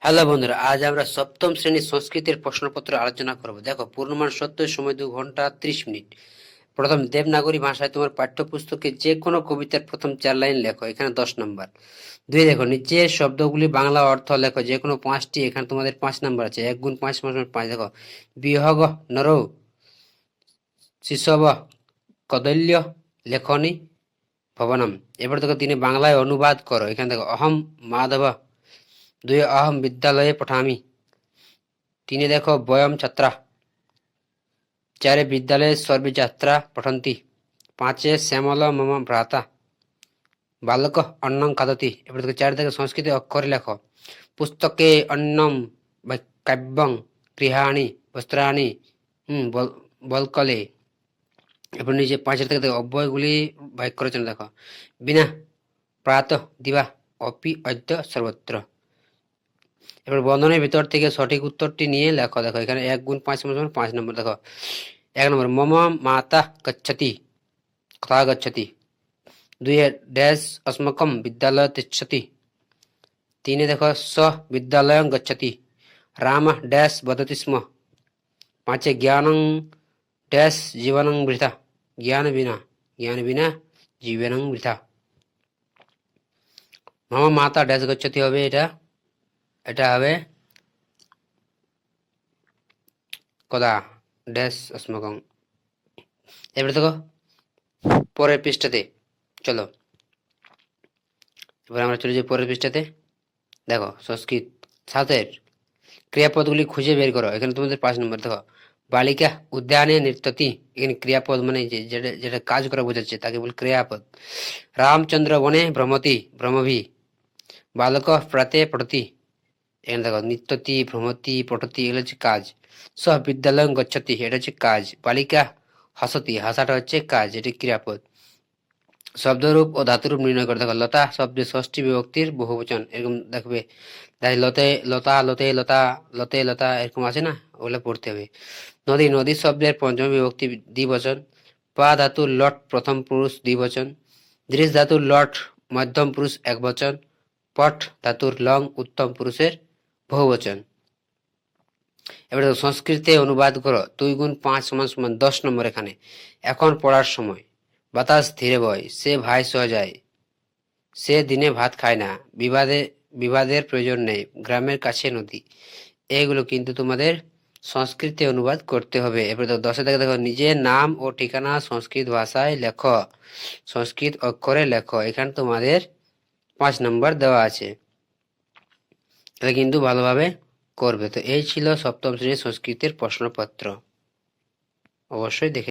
Hello বন্ধুরা, আজ আমরা সপ্তম শ্রেণীর সংস্কৃতের প্রশ্নপত্র আলোচনা করব। দেখো, পূর্ণমান সত্য, সময় 2 ঘন্টা 30 মিনিট। প্রথম, দেবনাগরী ভাষায় তোমার পাঠ্যপুস্তকে যে কোনো কবিতার প্রথম 4 লাইন লেখো, এখানে 10 নম্বর। 2, দেখো নিচের শব্দগুলি বাংলা অর্থ লেখো, যে কোনো 5টি, এখানে তোমাদের 5 নম্বর আছে। 1 গুণ 5 = 5। দেখো, বিহগ নরৌ শিশব কদল্য লেখনি ভবনম। এবার দেখো 3 বাংলায় অনুবাদ করো, এখানে দেখো অহম মাধব। 2, অহম বিদ্যালয়ে পঠামি। 3, দেখো বয়ম ছাত্রা। 4, বিদ্যালয়ে সর্বে ছাত্রা পঠন্তি। 5, শ্যামল মম ভ্রাতা বালক অন্নং খাদতি। এবার দেখো 4 থেকে সংস্কৃত অক্ষরে লেখো। পুস্তকে অন্নম কাব্যং গৃহাণি বস্ত্রাণি বলকলে। এবার নিচে 5 থেকে দেখো অব্যয়গুলি বাক্য রচনা দেখো। বিনা প্রাত দিবা অপি অদ্য সর্বত্র। এবার বন্ধনের ভিতর থেকে সঠিক উত্তরটি নিয়ে লেখো। দেখো এখানে 1 গুণ 5 = 5 নম্বর। দেখো 1 নম্বর, মম মাতা গচ্ছতি, কথা গচ্ছতি। 2, ড্যাশ अस्मकं বিদ্যালয় তিষ্ঠতি। 3, দেখো স বিদ্যালয়ং গচ্ছতি। রাম ড্যাশ বদতি স্ম। 5, জ্ঞানং ড্যাশ জীবনং বৃথা, জ্ঞান বিনা জীবনং বৃথা। মম মাতা ড্যাশ গচ্ছতি হবে, এটা হবে কদা ড্যাশ अस्मकं। এবারে দেখো পরের পৃষ্ঠাতে চলো, এবার আমরা চলে যাই পরের পৃষ্ঠাতে। দেখো সংস্কৃত সাথের ক্রিয়াপদগুলি খুঁজে বের করো, এখানে তোমাদের 5 নম্বর। দেখো বালিকা উদ্যানে নৃত্যতি, এখানে ক্রিয়াপদ মানে যেটা কাজ করা বোঝাচ্ছে তাকে বলে ক্রিয়াপদ। রামচন্দ্র বনে ভ্রমভি। বালক প্রাতে পঠতি, এখানে দেখো নৃত্যতি ভ্রমতি পঠতি এগুলো হচ্ছে কাজ। সহ বিদ্যালয় গচ্ছতি, এটা হচ্ছে কাজ। বালিকা হাসতি, হাসাটা হচ্ছে কাজ, এটি ক্রিয়াপদ। শব্দরূপ ও ধাতুরূপ নির্ণয় করে। দেখো লতা শব্দের ষষ্ঠী বিভক্তির বহুবচন, এরকম দেখবে। তাই লতে লতা, লতে লতা, লতে লতা, এরকম আছে না, ওগুলো পড়তে হবে। নদী শব্দের পঞ্চম বিভক্তি দ্বিবচন। পা ধাতুর লট প্রথম পুরুষ দ্বিবচন। দৃশ ধাতুর লট মধ্যম পুরুষ একবচন। পট ধাতুর লং উত্তম পুরুষের বহুবচন। এবার সংস্কৃতে অনুবাদ করো। 2 গুণ 5 = 10 নম্বর। এখানে এখন পড়ার সময়, বাতাস ধীরে বয়, সে ভাই সহ যায়, সে দিনে ভাত খায় না, বিবাদের প্রয়োজন নেই, গ্রামের কাছে নদী। এগুলো কিন্তু তোমাদের সংস্কৃতে অনুবাদ করতে হবে। এবার দেখো 10 থেকে দেখো নিজের নাম ও ঠিকানা সংস্কৃত ভাষায় লেখো, সংস্কৃত অক্ষরে লেখো। এখানে তোমাদের 5 নম্বর দেওয়া আছে, এটা কিন্তু ভালোভাবে করবে। তো এই ছিল সপ্তম শ্রেণীর সংস্কৃতের প্রশ্নপত্র, অবশ্যই দেখে